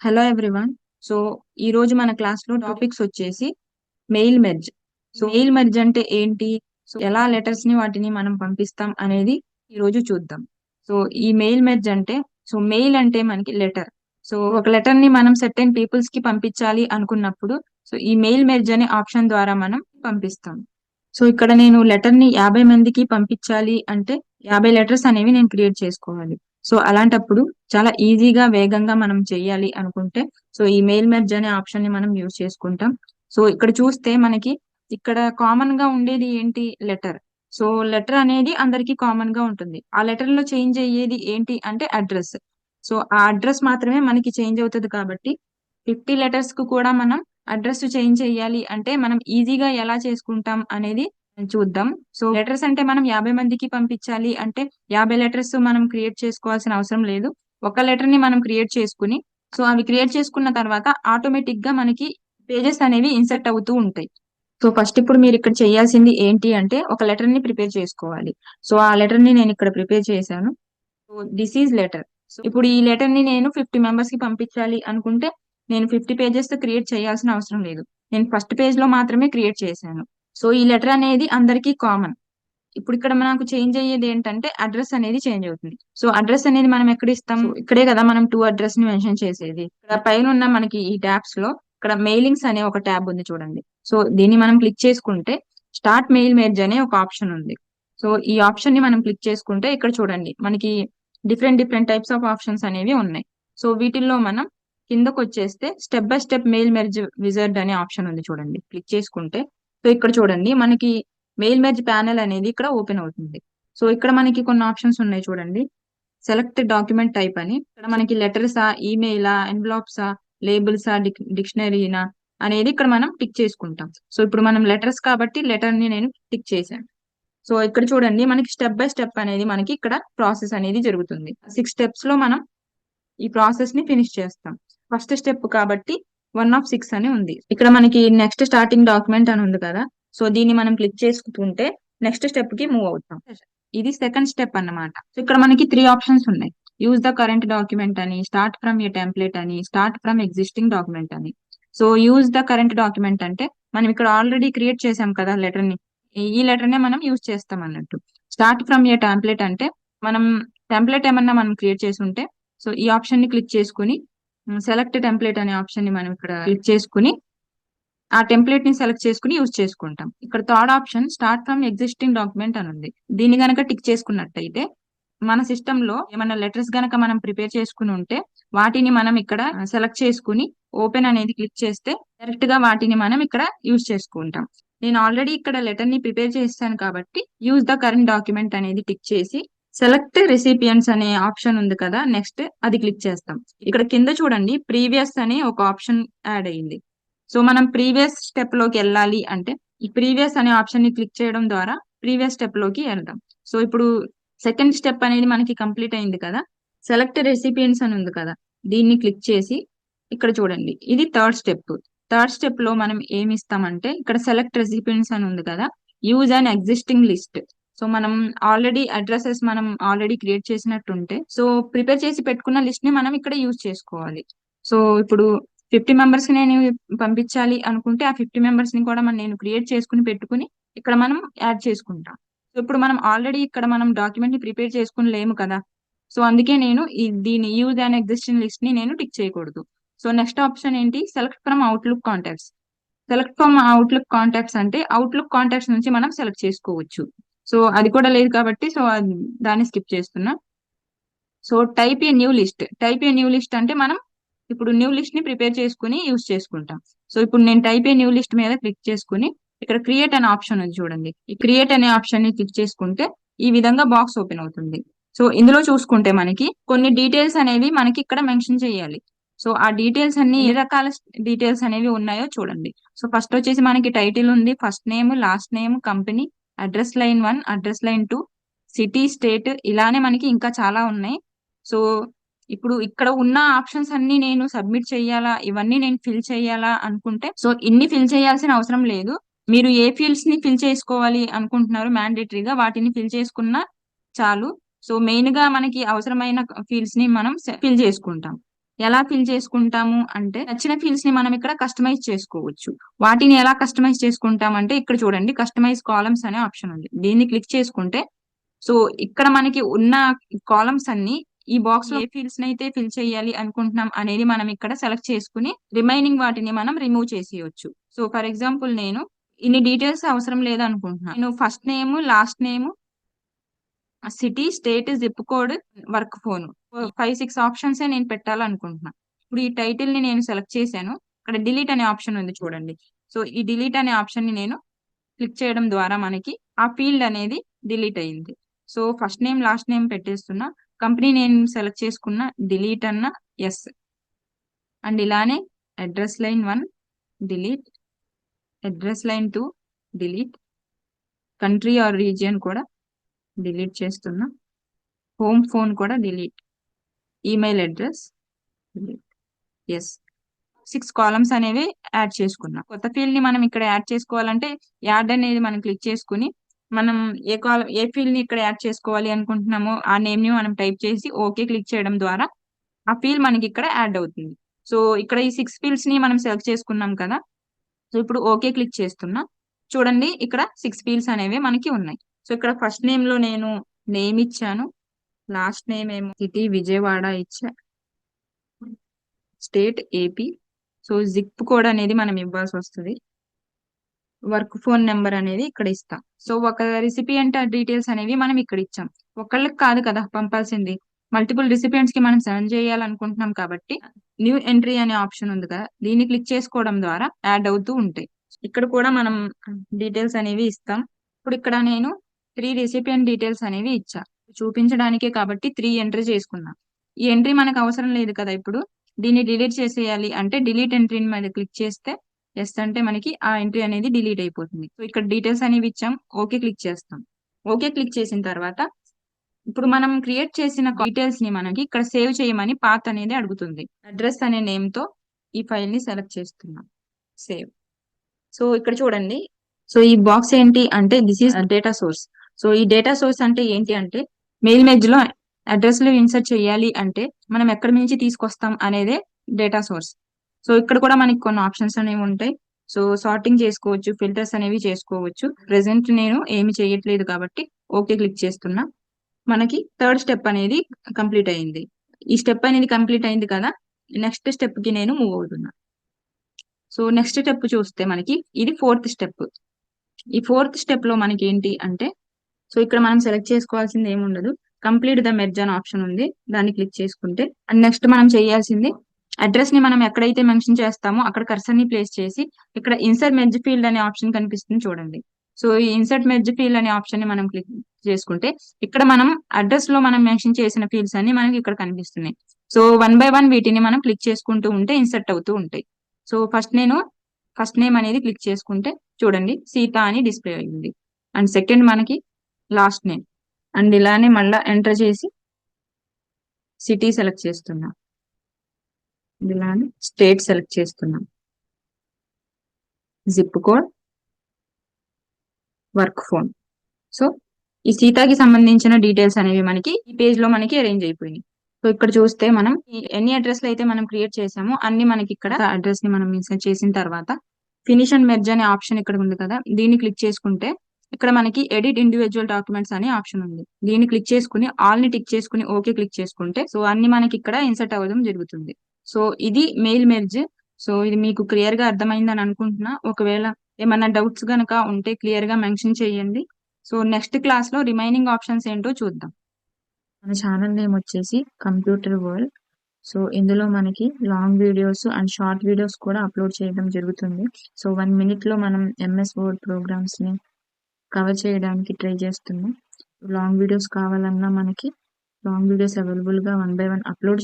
Hello everyone. So ఈ రోజు మన క్లాస్ లో టాపిక్స్ వచ్చేసి mail merge. So mail merge అంటే ఏంటి, సో ఎలా లెటర్స్ ని వాటిని మనం పంపిస్తాం అనేది ఈ రోజు చూద్దాం. సో ఈ మెయిల్ మెర్జ్ అంటే, సో మెయిల్ అంటే మనకి లెటర్. సో ఒక లెటర్ ని మనం సర్టెన్ పీపుల్స్ కి పంపించాలి అనుకున్నప్పుడు సో ఈ మెయిల్ మెర్జ్ అనే ఆప్షన్ ద్వారా మనం పంపిస్తాం. సో ఇక్కడ నేను లెటర్ ని 50 మందికి పంపించాలి అంటే 50 లెటర్స్ అనేవి నేను క్రియేట్ చేసుకోవాలి. సో అలాంటప్పుడు చాలా ఈజీగా వేగంగా మనం చెయ్యాలి అనుకుంటే సో ఈ మెయిల్ మెర్జ్ అనే ఆప్షన్ ని మనం యూజ్ చేసుకుంటాం. సో ఇక్కడ చూస్తే మనకి ఇక్కడ కామన్ గా ఉండేది ఏంటి, లెటర్. సో లెటర్ అనేది అందరికీ కామన్ గా ఉంటుంది. ఆ లెటర్ లో చేంజ్ అయ్యేది ఏంటి అంటే అడ్రస్. సో ఆ అడ్రస్ మాత్రమే మనకి చేంజ్ అవుతుంది కాబట్టి 50 లెటర్స్ కు కూడా మనం అడ్రస్ చేంజ్ చేయాలి అంటే మనం ఈజీగా ఎలా చేసుకుంటాం అనేది చూద్దాం. సో లెటర్స్ అంటే మనం 50 మందికి పంపించాలి అంటే 50 లెటర్స్ మనం క్రియేట్ చేసుకోవాల్సిన అవసరం లేదు. ఒక లెటర్ ని మనం క్రియేట్ చేసుకుని సో అవి క్రియేట్ చేసుకున్న తర్వాత ఆటోమేటిక్ గా మనకి పేజెస్ అనేవి ఇన్సర్ట్ అవుతూ ఉంటాయి. సో ఫస్ట్ ఇప్పుడు మీరు ఇక్కడ చేయాల్సింది ఏంటి అంటే ఒక లెటర్ ని ప్రిపేర్ చేసుకోవాలి. సో ఆ లెటర్ ని నేను ఇక్కడ ప్రిపేర్ చేశాను. So this is letter. So ఇప్పుడు ఈ లెటర్ ని నేను 50 మెంబర్స్ కి పంపించాలి అనుకుంటే నేను 50 పేజెస్ తో క్రియేట్ చేయాల్సిన అవసరం లేదు. నేను ఫస్ట్ పేజ్ లో మాత్రమే క్రియేట్ చేశాను. సో ఈ లెటర్ అనేది అందరికీ కామన్. ఇప్పుడు ఇక్కడ మనకు చేంజ్ అయ్యేది ఏంటంటే అడ్రస్ అనేది చేంజ్ అవుతుంది. సో అడ్రస్ అనేది మనం ఎక్కడ ఇస్తాం, ఇక్కడే కదా మనం టు అడ్రస్ ని మెన్షన్ చేసేది. ఇక్కడ పైన ఉన్న మనకి ఈ ట్యాబ్స్ లో ఇక్కడ మెయిలింగ్స్ అనే ఒక ట్యాబ్ ఉంది చూడండి. సో దీన్ని మనం క్లిక్ చేసుకుంటే స్టార్ట్ మెయిల్ మెర్జ్ అనే ఒక ఆప్షన్ ఉంది. సో ఈ ఆప్షన్ ని మనం క్లిక్ చేసుకుంటే ఇక్కడ చూడండి మనకి different different types of options అనేవి ఉన్నాయి. సో వీటిల్లో మనం కిందకు వచ్చేస్తే step by step mail merge wizard అనే ఆప్షన్ ఉంది చూడండి. క్లిక్ చేసుకుంటే సో ఇక్కడ చూడండి మనకి మెయిల్ మెర్జ్ ప్యానెల్ అనేది ఇక్కడ ఓపెన్ అవుతుంది. సో ఇక్కడ మనకి కొన్ని ఆప్షన్స్ ఉన్నాయి చూడండి. సెలెక్ట్ డాక్యుమెంట్ టైప్ అని, ఇక్కడ మనకి లెటర్సా, ఈమెయిలా, ఎన్వలాప్సా, లేబుల్సా, డిక్షనరీనా అనేది ఇక్కడ మనం టిక్ చేసుకుంటాం. సో ఇప్పుడు మనం లెటర్స్ కాబట్టి లెటర్ ని నేను టిక్ చేశాను. సో ఇక్కడ చూడండి మనకి స్టెప్ బై స్టెప్ అనేది మనకి ఇక్కడ ప్రాసెస్ అనేది జరుగుతుంది. 6 స్టెప్స్ లో మనం ఈ ప్రాసెస్ ని ఫినిష్ చేస్తాం. ఫస్ట్ స్టెప్ కాబట్టి 1 of 6 అని ఉంది. ఇక్కడ మనకి నెక్స్ట్ స్టార్టింగ్ డాక్యుమెంట్ అని ఉంది కదా. సో దీన్ని మనం క్లిక్ చేసుకుంటే నెక్స్ట్ స్టెప్ కి మూవ్ అవుతాం. ఇది సెకండ్ స్టెప్ అన్నమాట. సో ఇక్కడ మనకి 3 ఆప్షన్స్ ఉన్నాయి. యూజ్ ద కరెంట్ డాక్యుమెంట్ అని, స్టార్ట్ ఫ్రమ్ ఏ టెంప్లెట్ అని, స్టార్ట్ ఫ్రమ్ ఎగ్జిస్టింగ్ డాక్యుమెంట్ అని. So use the current document అంటే మనం ఇక్కడ ఆల్రెడీ క్రియేట్ చేసాం కదా లెటర్ ని, ఈ లెటర్ నే మనం యూజ్ చేస్తాం అన్నట్టు. స్టార్ట్ ఫ్రమ్ ఏ టెంప్లెట్ అంటే మనం టెంప్లెట్ ఏమన్నా మనం క్రియేట్ చేసి ఉంటే సో ఈ ఆప్షన్ ని క్లిక్ చేసుకుని సెలెక్ట్ టెంప్లెట్ అనే ఆప్షన్ ని మనం ఇక్కడ క్లిక్ చేసుకుని ఆ టెంప్లెట్ ని సెలెక్ట్ చేసుకుని యూజ్ చేసుకుంటాం. ఇక్కడ third option start from existing document అని ఉంది. దీన్ని గనక టిక్ చేసుకున్నట్టయితే మన సిస్టమ్ లో ఏమైనా లెటర్స్ గనక మనం ప్రిపేర్ చేసుకుని ఉంటే వాటిని మనం ఇక్కడ సెలెక్ట్ చేసుకుని ఓపెన్ అనేది క్లిక్ చేస్తే డైరెక్ట్ గా వాటిని మనం ఇక్కడ యూజ్ చేసుకుంటాం. నేను ఆల్రెడీ ఇక్కడ లెటర్ ని ప్రిపేర్ చేస్తాను కాబట్టి యూజ్ ద కరెంట్ డాక్యుమెంట్ అనేది టిక్ చేసి సెలెక్ట్ రెసిపియన్స్ అనే ఆప్షన్ ఉంది కదా, నెక్స్ట్ అది క్లిక్ చేస్తాం. ఇక్కడ కింద చూడండి ప్రీవియస్ అనే ఒక ఆప్షన్ యాడ్ అయ్యింది. సో మనం ప్రీవియస్ స్టెప్ లోకి వెళ్ళాలి అంటే ఈ ప్రీవియస్ అనే ఆప్షన్ ని క్లిక్ చేయడం ద్వారా ప్రీవియస్ స్టెప్ లోకి వెళ్దాం. సో ఇప్పుడు సెకండ్ స్టెప్ అనేది మనకి కంప్లీట్ అయింది కదా. సెలెక్ట్ రెసిపియన్స్ అని ఉంది కదా, దీన్ని క్లిక్ చేసి ఇక్కడ చూడండి ఇది థర్డ్ స్టెప్. థర్డ్ స్టెప్ లో మనం ఏమి ఇస్తామంటే ఇక్కడ సెలెక్ట్ రెసిపియన్స్ అని ఉంది కదా, యూజ్ అన్ ఎగ్జిస్టింగ్ లిస్ట్. సో మనం ఆల్రెడీ అడ్రసెస్ మనం ఆల్రెడీ క్రియేట్ చేసినట్టుంటే సో ప్రిపేర్ చేసి పెట్టుకున్న లిస్ట్ ని మనం ఇక్కడ యూజ్ చేసుకోవాలి. సో ఇప్పుడు 50 మెంబర్స్ కి నేను పంపించాలి అనుకుంటే ఆ 50 మెంబర్స్ ని కూడా నేను క్రియేట్ చేసుకుని పెట్టుకుని ఇక్కడ మనం యాడ్ చేసుకుంటాం. సో ఇప్పుడు మనం ఆల్రెడీ ఇక్కడ మనం డాక్యుమెంట్ ని ప్రిపేర్ చేసుకుని లేము కదా. సో అందుకే నేను దీని యూజ్ అండ్ ఎగ్జిస్టింగ్ లిస్ట్ ని నేను టిక్ చేయకూడదు. సో నెక్స్ట్ ఆప్షన్ ఏంటి, select from outlook contacts. Select from outlook contacts అంటే అవుట్లుక్ కాంటాక్ట్స్ నుంచి మనం సెలెక్ట్ చేసుకోవచ్చు. సో అది కూడా లేదు కాబట్టి సో దాన్ని స్కిప్ చేస్తున్నా. So type a new list. Type a new list అంటే మనం ఇప్పుడు న్యూ లిస్ట్ ని ప్రిపేర్ చేసుకుని యూజ్ చేసుకుంటాం. సో ఇప్పుడు నేను టైప్ ఏ న్యూ లిస్ట్ మీద క్లిక్ చేసుకుని ఇక్కడ క్రియేట్ అనే ఆప్షన్ ఉంది చూడండి. ఈ క్రియేట్ అనే ఆప్షన్ ని క్లిక్ చేసుకుంటే ఈ విధంగా బాక్స్ ఓపెన్ అవుతుంది. సో ఇందులో చూసుకుంటే మనకి కొన్ని డీటెయిల్స్ అనేవి మనకి ఇక్కడ మెన్షన్ చేయాలి. సో ఆ డీటెయిల్స్ అన్ని ఏ రకాల డీటెయిల్స్ అనేవి ఉన్నాయో చూడండి. సో ఫస్ట్ వచ్చేసి మనకి టైటిల్ ఉంది, first name, last name, company, address line 1, address line 2, city, state, ఇలానే మనకి ఇంకా చాలా ఉన్నాయి. సో ఇప్పుడు ఇక్కడ ఉన్న ఆప్షన్స్ అన్ని నేను సబ్మిట్ చేయాలా, ఇవన్నీ నేను ఫిల్ చేయాలా అనుకుంటే సో ఇన్ని ఫిల్ చేయాల్సిన అవసరం లేదు. మీరు ఏ ఫీల్డ్స్ ని ఫిల్ చేసుకోవాలి అనుకుంటున్నారు మ్యాండేటరీగా వాటిని ఫిల్ చేసుకున్నా చాలు. సో మెయిన్ గా మనకి అవసరమైన ఫీల్డ్స్ ని మనం ఫిల్ చేసుకుంటాం. ఎలా ఫిల్ చేసుకుంటాము అంటే నచ్చిన ఫీల్డ్స్ ని మనం ఇక్కడ కస్టమైజ్ చేసుకోవచ్చు. వాటిని ఎలా కస్టమైజ్ చేసుకుంటాం అంటే ఇక్కడ చూడండి, కస్టమైజ్ కాలమ్స్ అనే ఆప్షన్ ఉంది. దీన్ని క్లిక్ చేసుకుంటే సో ఇక్కడ మనకి ఉన్న కాలమ్స్ అన్ని ఈ బాక్స్ లో ఏ ఫీల్డ్స్ అయితే ఫిల్ చేయాలి అనుకుంటున్నాం అనేది మనం ఇక్కడ సెలెక్ట్ చేసుకుని రిమైనింగ్ వాటిని మనం రిమూవ్ చేసేయచ్చు. సో ఫర్ ఎగ్జాంపుల్ నేను ఇన్ని డీటెయిల్స్ అవసరం లేదు అనుకుంటున్నాను. నేను first name, last name, city, state, zip code, work phone 5-6 options నేను పెట్టాలనుకుంటున్నాను. ఇప్పుడు ఈ టైటిల్ ని నేను సెలెక్ట్ చేశాను. ఇక్కడ డిలీట్ అనే ఆప్షన్ ఉంది చూడండి. సో ఈ డిలీట్ అనే ఆప్షన్ ని నేను క్లిక్ చేయడం ద్వారా మనకి ఆ ఫీల్డ్ అనేది డిలీట్ అయింది. So first name, last name పెట్టేస్తున్నా. కంపెనీ నేమ్ సెలెక్ట్ చేసుకున్న, డిలీట్ అన్న, ఎస్. అండ్ ఇలానే address line 1 delete, address line 2 delete, country or region కూడా డిలీట్ చేస్తున్నా, హోమ్ ఫోన్ కూడా delete, email address delete, yes. 6 columns అనేవి యాడ్ చేసుకున్నాం. కొత్త ఫీల్డ్ ని మనం ఇక్కడ యాడ్ చేసుకోవాలంటే యాడ్ అనేది మనం క్లిక్ చేసుకుని మనం ఏ ఫీల్డ్ ని ఇక్కడ యాడ్ చేసుకోవాలి అనుకుంటున్నామో ఆ నేమ్ ని మనం టైప్ చేసి ఓకే క్లిక్ చేయడం ద్వారా ఆ ఫీల్డ్ మనకి ఇక్కడ యాడ్ అవుతుంది. సో ఇక్కడ ఈ 6 ఫీల్డ్స్ ని మనం సెలెక్ట్ చేసుకున్నాం కదా. సో ఇప్పుడు ఓకే క్లిక్ చేస్తున్నా. చూడండి ఇక్కడ 6 ఫీల్డ్స్ అనేవి మనకి ఉన్నాయి. సో ఇక్కడ ఫస్ట్ నేమ్ లో నేను నేమ్ ఇచ్చాను, లాస్ట్ నేమ్ ఏమో సిటీ విజయవాడ ఇచ్చా, state AP. So zip code అనేది మనం ఇవ్వాల్సి వస్తుంది. వర్క్ ఫోన్ నెంబర్ అనేది ఇక్కడ ఇస్తాం. సో ఒక రిసిపియంట్ డీటెయిల్స్ అనేవి మనం ఇక్కడ ఇచ్చాం. ఒకళ్ళకి కాదు కదా పంపాల్సింది, మల్టిపుల్ రిసిపియంట్స్ కి మనం సెండ్ చేయాలనుకుంటున్నాం కాబట్టి న్యూ ఎంట్రీ అనే ఆప్షన్ ఉంది కదా, దీన్ని క్లిక్ చేసుకోవడం ద్వారా యాడ్ అవుతూ ఉంటాయి. ఇక్కడ కూడా మనం డీటెయిల్స్ అనేవి ఇస్తాం. ఇప్పుడు ఇక్కడ నేను 3 రిసిపియంట్ డీటెయిల్స్ అనేవి ఇచ్చా, చూపించడానికే కాబట్టి 3 ఎంట్రీ చేసుకున్నా. ఈ ఎంట్రీ మనకు అవసరం లేదు కదా. ఇప్పుడు దీన్ని డిలీట్ చేసేయాలి అంటే డిలీట్ ఎంట్రీ మీద క్లిక్ చేస్తే ఎస్ అంటే మనకి ఆ ఎంట్రీ అనేది డిలీట్ అయిపోతుంది. సో ఇక్కడ డీటెయిల్స్ అనేవి ఇచ్చాం, ఓకే క్లిక్ చేస్తాం. ఓకే క్లిక్ చేసిన తర్వాత ఇప్పుడు మనం క్రియేట్ చేసిన డీటెయిల్స్ ని మనకి ఇక్కడ సేవ్ చేయమని పాత్ అనేది అడుగుతుంది. అడ్రస్ అనే నేమ్ తో ఈ ఫైల్ ని సెలెక్ట్ చేస్తున్నాం, సేవ్. సో ఇక్కడ చూడండి, సో ఈ బాక్స్ ఏంటి అంటే this is data source. So ఈ డేటా సోర్స్ అంటే ఏంటి అంటే మెయిల్ మెజ్ లో అడ్రస్ లో ఇన్సర్ట్ చేయాలి అంటే మనం ఎక్కడి నుంచి తీసుకొస్తాం అనేదే డేటా సోర్స్. సో ఇక్కడ కూడా మనకి కొన్ని ఆప్షన్స్ అనేవి ఉంటాయి. సో సార్టింగ్ చేసుకోవచ్చు, ఫిల్టర్స్ అనేవి చేసుకోవచ్చు. ప్రెసెంట్ నేను ఏమి చేయట్లేదు కాబట్టి ఓకే క్లిక్ చేస్తున్నా. మనకి థర్డ్ స్టెప్ అనేది కంప్లీట్ అయింది. ఈ స్టెప్ అనేది కంప్లీట్ అయింది కదా, నెక్స్ట్ స్టెప్ కి నేను మూవ్ అవుతున్నా. సో నెక్స్ట్ స్టెప్ చూస్తే మనకి ఇది 4th స్టెప్. ఈ 4th స్టెప్ లో మనకి ఏంటి అంటే సో ఇక్కడ మనం సెలెక్ట్ చేసుకోవాల్సింది ఏమి ఉండదు, కంప్లీట్ ద మెర్జ్ అనే ఆప్షన్ ఉంది, దాన్ని క్లిక్ చేసుకుంటే అండ్ నెక్స్ట్ మనం చేయాల్సింది అడ్రస్ ని మనం ఎక్కడైతే మెన్షన్ చేస్తామో అక్కడ కర్సర్ ని ప్లేస్ చేసి ఇక్కడ ఇన్సర్ట్ మెర్జ్ ఫీల్డ్ అనే ఆప్షన్ కనిపిస్తుంది చూడండి. సో ఈ ఇన్సర్ట్ మెర్జ్ ఫీల్డ్ అనే ఆప్షన్ ని మనం క్లిక్ చేసుకుంటే ఇక్కడ మనం అడ్రస్ లో మనం మెన్షన్ చేసిన ఫీల్డ్స్ అన్ని మనకి ఇక్కడ కనిపిస్తున్నాయి. సో 1 by 1 వీటిని మనం క్లిక్ చేసుకుంటూ ఉంటే ఇన్సర్ట్ అవుతూ ఉంటాయి. సో ఫస్ట్ నేమ్ అనేది క్లిక్ చేసుకుంటే చూడండి సీత అని డిస్ప్లే అయింది. అండ్ సెకండ్ మనకి లాస్ట్ నేమ్. అండ్ ఇలానే మళ్ళా ఎంటర్ చేసి సిటీ సెలెక్ట్ చేస్తున్నాం, ఇలానే స్టేట్ సెలెక్ట్ చేస్తున్నాం, zip code, work phone. So ఈ సీతాకి సంబంధించిన డీటెయిల్స్ అనేవి మనకి ఈ పేజ్ లో మనకి అరేంజ్ అయిపోయినాయి. సో ఇక్కడ చూస్తే మనం ఎన్ని అడ్రస్ అయితే మనం క్రియేట్ చేసామో అన్ని మనకి ఇక్కడ అడ్రస్ ని మనం ఇన్సర్ట్ చేసిన తర్వాత ఫినిష్ అండ్ మెర్జ్ అనే ఆప్షన్ ఇక్కడ ఉంది కదా, దీన్ని క్లిక్ చేసుకుంటే ఇక్కడ మనకి ఎడిట్ ఇండివిజువల్ డాక్యుమెంట్స్ అనే ఆప్షన్ ఉంది. దీన్ని క్లిక్ చేసుకుని ఆల్ ని టిక్ చేసుకుని ఓకే క్లిక్ చేసుకుంటే సో అన్ని మనకి ఇక్కడ ఇన్సర్ట్ అవ్వడం జరుగుతుంది. సో ఇది మెయిల్ మెర్జ్. సో ఇది మీకు క్లియర్ గా అర్థమైందని అనుకుంటున్నా. ఒకవేళ ఏమైనా డౌట్స్ గనక ఉంటే క్లియర్ గా మెన్షన్ చేయండి. సో నెక్స్ట్ క్లాస్ లో రిమైనింగ్ ఆప్షన్స్ ఏంటో చూద్దాం. మన ఛానల్ నేమ్ వచ్చేసి కంప్యూటర్ వరల్డ్. సో ఇందులో మనకి long videos and short videos కూడా అప్లోడ్ చేయడం జరుగుతుంది. సో 1 minute లో మనం MS వర్డ్ ప్రోగ్రామ్స్ ని కవర్ చేయడానికి ట్రై చేస్తున్నాం. లాంగ్ వీడియోస్ కావాలన్నా మనకి లాంగ్ వీడియోస్ అవైలబుల్ గా 1 by 1 అప్లోడ్